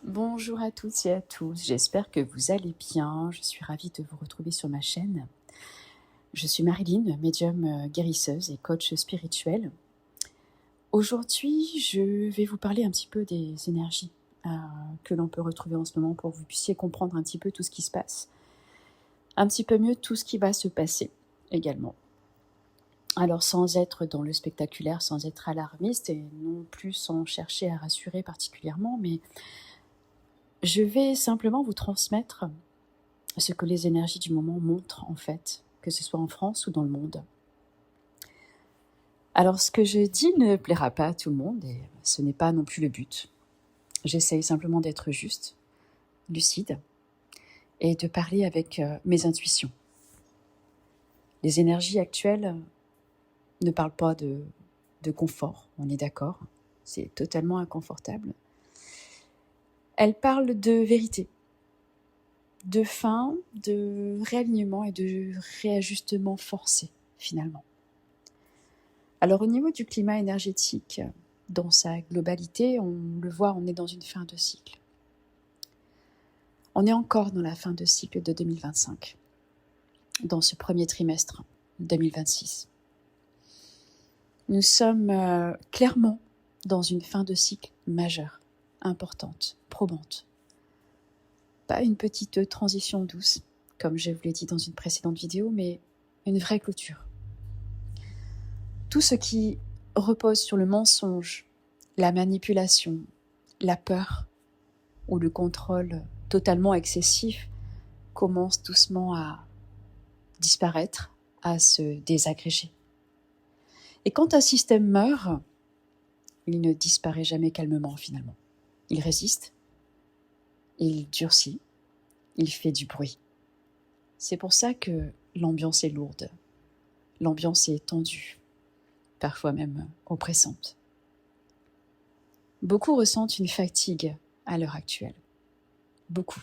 Bonjour à toutes et à tous, j'espère que vous allez bien. Je suis ravie de vous retrouver sur ma chaîne. Je suis Marilyn, médium guérisseuse et coach spirituel. Aujourd'hui, je vais vous parler un petit peu des énergies que l'on peut retrouver en ce moment pour que vous puissiez comprendre un petit peu tout ce qui se passe, un petit peu mieux tout ce qui va se passer également. Alors sans être dans le spectaculaire, sans être alarmiste et non plus sans chercher à rassurer particulièrement, mais je vais simplement vous transmettre ce que les énergies du moment montrent en fait, que ce soit en France ou dans le monde. Alors ce que je dis ne plaira pas à tout le monde et ce n'est pas non plus le but. J'essaye simplement d'être juste, lucide et de parler avec mes intuitions. Les énergies actuelles ne parlent pas de confort, on est d'accord, c'est totalement inconfortable. Elles parlent de vérité, de fin, de réalignement et de réajustement forcé finalement. Alors au niveau du climat énergétique, dans sa globalité, on le voit, on est dans une fin de cycle. On est encore dans la fin de cycle de 2025, dans ce premier trimestre 2026. Nous sommes clairement dans une fin de cycle majeure, importante, probante. Pas une petite transition douce, comme je vous l'ai dit dans une précédente vidéo, mais une vraie clôture. Tout ce qui repose sur le mensonge, la manipulation, la peur ou le contrôle totalement excessif commence doucement à disparaître, à se désagréger. Et quand un système meurt, il ne disparaît jamais calmement finalement. Il résiste, il durcit, il fait du bruit. C'est pour ça que l'ambiance est lourde, l'ambiance est tendue, parfois même oppressante. Beaucoup ressentent une fatigue à l'heure actuelle. Beaucoup.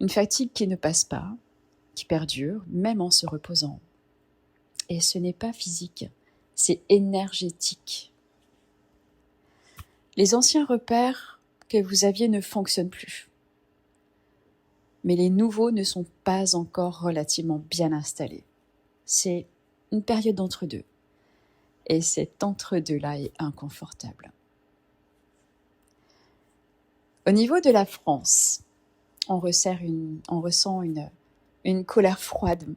Une fatigue qui ne passe pas, qui perdure, même en se reposant. Et ce n'est pas physique, c'est énergétique. Les anciens repères que vous aviez ne fonctionnent plus. Mais les nouveaux ne sont pas encore relativement bien installés. C'est une période d'entre-deux. Et cet entre-deux-là est inconfortable. Au niveau de la France, on ressent une colère froide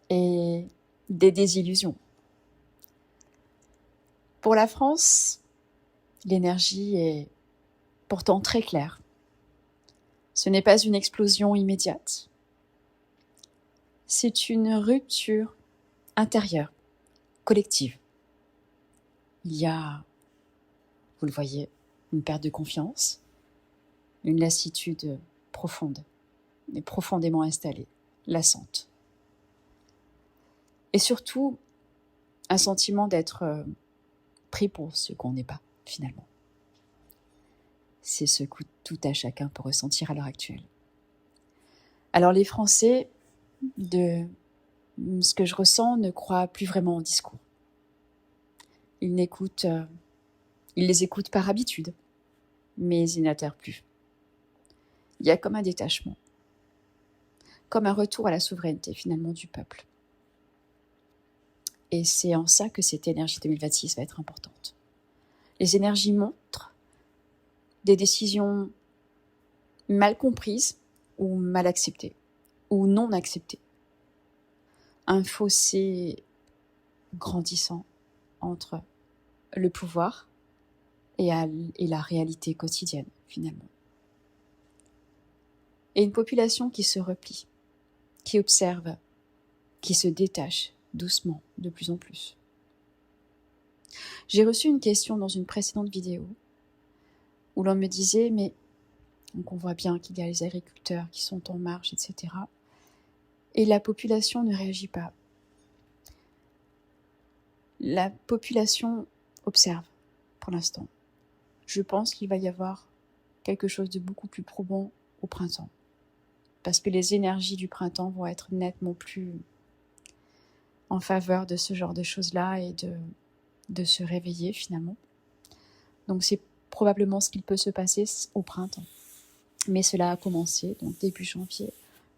et des désillusions. Pour la France, l'énergie est pourtant très claire. Ce n'est pas une explosion immédiate. C'est une rupture intérieure, collective. Il y a, vous le voyez, une perte de confiance, une lassitude profonde, mais profondément installée, lassante. Et surtout, un sentiment d'être pris pour ce qu'on n'est pas, finalement. C'est ce que tout à chacun peut ressentir à l'heure actuelle. Alors les Français, de ce que je ressens, ne croient plus vraiment au discours. Ils les écoutent par habitude, mais ils n'adhèrent plus. Il y a comme un détachement, comme un retour à la souveraineté finalement du peuple. Et c'est en ça que cette énergie 2026 va être importante. Les énergies montrent des décisions mal comprises ou mal acceptées, ou non acceptées. Un fossé grandissant entre le pouvoir et la réalité quotidienne, finalement. Et une population qui se replie, qui observe, qui se détache doucement, de plus en plus. J'ai reçu une question dans une précédente vidéo où l'on me disait, mais donc on voit bien qu'il y a les agriculteurs qui sont en marge, etc. Et la population ne réagit pas. La population observe pour l'instant. Je pense qu'il va y avoir quelque chose de beaucoup plus probant au printemps. Parce que les énergies du printemps vont être nettement plus en faveur de ce genre de choses-là et de se réveiller finalement. Donc c'est probablement ce qu'il peut se passer au printemps. Mais cela a commencé, donc début janvier,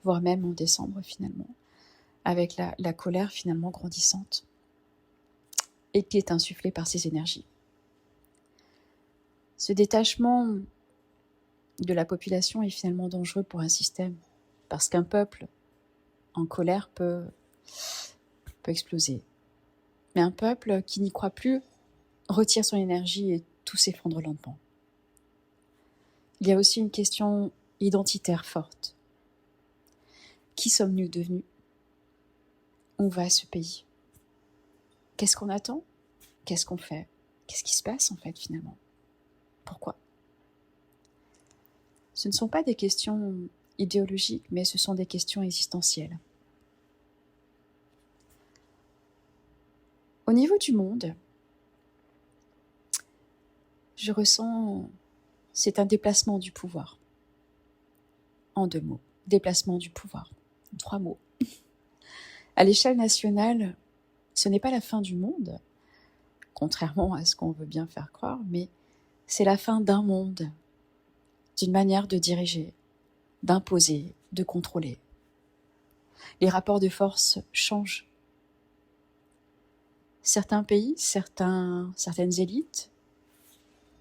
voire même en décembre finalement, avec la colère finalement grandissante et qui est insufflée par ces énergies. Ce détachement de la population est finalement dangereux pour un système, parce qu'un peuple en colère peut exploser. Mais un peuple qui n'y croit plus retire son énergie et tout s'effondre lentement. Il y a aussi une question identitaire forte. Qui sommes-nous devenus? Où va ce pays? Qu'est-ce qu'on attend? Qu'est-ce qu'on fait? Qu'est-ce qui se passe en fait finalement? Pourquoi? Ce ne sont pas des questions idéologiques, mais ce sont des questions existentielles. Au niveau du monde, je ressens, c'est un déplacement du pouvoir. En 2 mots, déplacement du pouvoir. 3 mots. À l'échelle nationale, ce n'est pas la fin du monde, contrairement à ce qu'on veut bien faire croire, mais c'est la fin d'un monde, d'une manière de diriger, d'imposer, de contrôler. Les rapports de force changent. Certains pays, certaines élites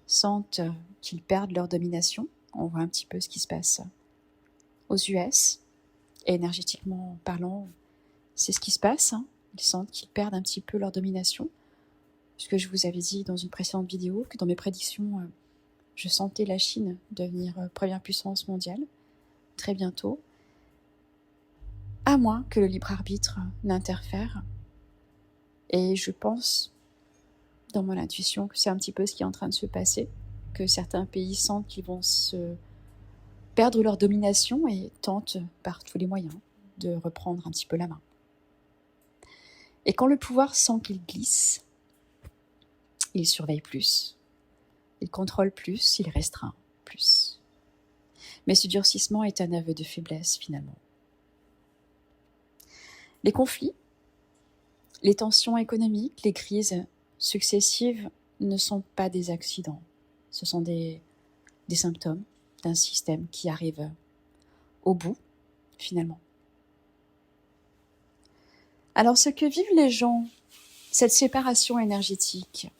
sentent qu'ils perdent leur domination. On voit un petit peu ce qui se passe aux US, et énergétiquement parlant, c'est ce qui se passe. Ils sentent qu'ils perdent un petit peu leur domination. Puisque je vous avais dit dans une précédente vidéo que dans mes prédictions, je sentais la Chine devenir première puissance mondiale très bientôt, à moins que le libre arbitre n'interfère. Et je pense, dans mon intuition, que c'est un petit peu ce qui est en train de se passer, que certains pays sentent qu'ils vont se perdre leur domination et tentent par tous les moyens de reprendre un petit peu la main. Et quand le pouvoir sent qu'il glisse, il surveille plus, il contrôle plus, il restreint plus. Mais ce durcissement est un aveu de faiblesse finalement. Les conflits, les tensions économiques, les crises successives ne sont pas des accidents. Ce sont des symptômes d'un système qui arrive au bout, finalement. Alors, ce que vivent les gens, cette séparation énergétique,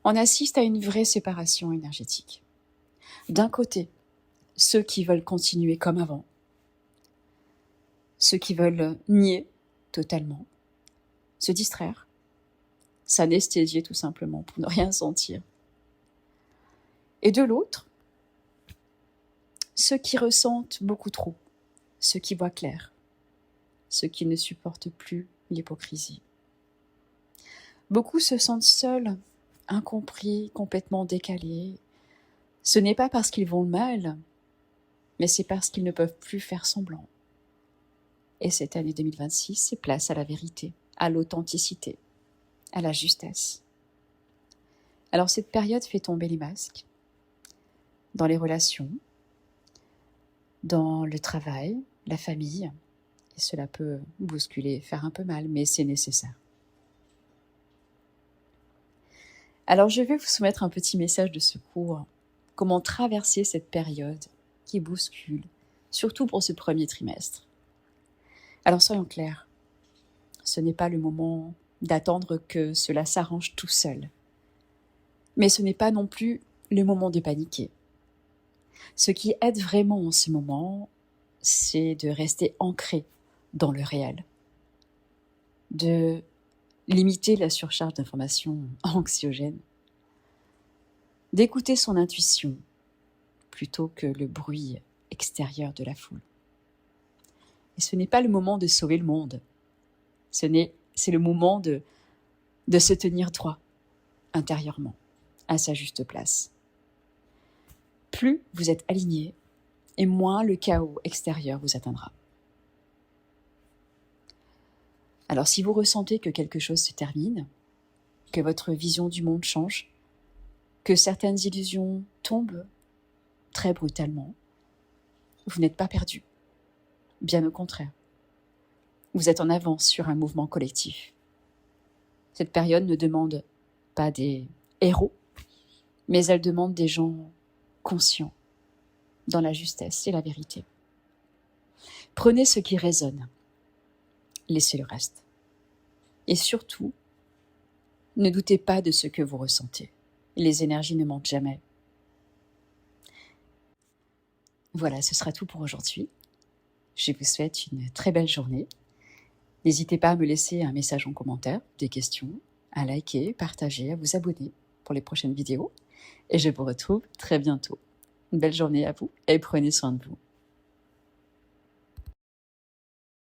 on assiste à une vraie séparation énergétique. D'un côté, ceux qui veulent continuer comme avant, ceux qui veulent nier totalement, se distraire, s'anesthésier tout simplement pour ne rien sentir. Et de l'autre, ceux qui ressentent beaucoup trop, ceux qui voient clair, ceux qui ne supportent plus l'hypocrisie. Beaucoup se sentent seuls, incompris, complètement décalés. Ce n'est pas parce qu'ils vont mal, mais c'est parce qu'ils ne peuvent plus faire semblant. Et cette année 2026, c'est place à la vérité, à l'authenticité, à la justesse. Alors cette période fait tomber les masques dans les relations, dans le travail, la famille, et cela peut bousculer, faire un peu mal, mais c'est nécessaire. Alors je vais vous soumettre un petit message de secours, comment traverser cette période qui bouscule, surtout pour ce premier trimestre. Alors soyons clairs, ce n'est pas le moment d'attendre que cela s'arrange tout seul. Mais ce n'est pas non plus le moment de paniquer. Ce qui aide vraiment en ce moment, c'est de rester ancré dans le réel, de limiter la surcharge d'informations anxiogènes, d'écouter son intuition plutôt que le bruit extérieur de la foule. Et ce n'est pas le moment de sauver le monde, c'est le moment de se tenir droit intérieurement, à sa juste place. Plus vous êtes aligné, et moins le chaos extérieur vous atteindra. Alors si vous ressentez que quelque chose se termine, que votre vision du monde change, que certaines illusions tombent très brutalement, vous n'êtes pas perdu. Bien au contraire. Vous êtes en avance sur un mouvement collectif. Cette période ne demande pas des héros, mais elle demande des gens conscients dans la justesse et la vérité. Prenez ce qui résonne, laissez le reste. Et surtout, ne doutez pas de ce que vous ressentez. Les énergies ne mentent jamais. Voilà, ce sera tout pour aujourd'hui. Je vous souhaite une très belle journée. N'hésitez pas à me laisser un message en commentaire, des questions, à liker, partager, à vous abonner pour les prochaines vidéos. Et je vous retrouve très bientôt. Une belle journée à vous et prenez soin de vous.